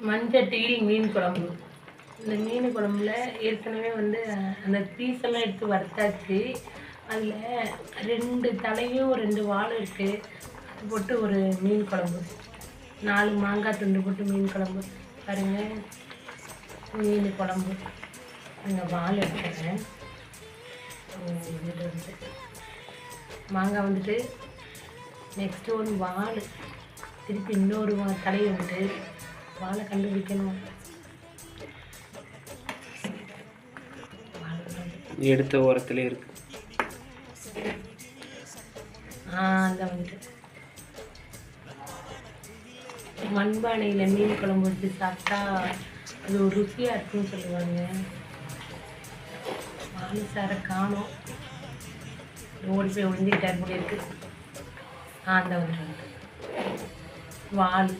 மஞ்சட்டியில் மீன் குழம்பு. இந்த மீன் குழம்புல ஏற்கனவே வந்து அந்த பீஸெல்லாம் எடுத்து வறுத்தாச்சு. அதில் 2 தலையும் 2 வாலும் இருக்குது. அது போட்டு ஒரு மீன் குழம்பு. 4 மாங்காய் துண்டு போட்டு மீன் குழம்பு. பாருங்கள், மீன் குழம்பு. இந்த வால் எடுத்துக்கிறேன். இது வந்து மாங்காய் வந்துட்டு நெக்ஸ்ட்டு ஒரு வால், திருப்பி இன்னொரு தலை வந்துட்டு வாழை கண்டுபிடிக்கணும். எடுத்த ஓரத்துல இருக்கு. அந்த வந்துட்டு மண்பானையில் மீன் குழம்பு வச்சு சாப்பிட்டா அது ஒரு ருசியாக இருக்குன்னு சொல்லுவாங்க. வாழை சாரை காணோம், ஓடி போய் ஒழிஞ்சிக்கிட்டார் போல இருக்கு. அந்த வந்துட்டு வால்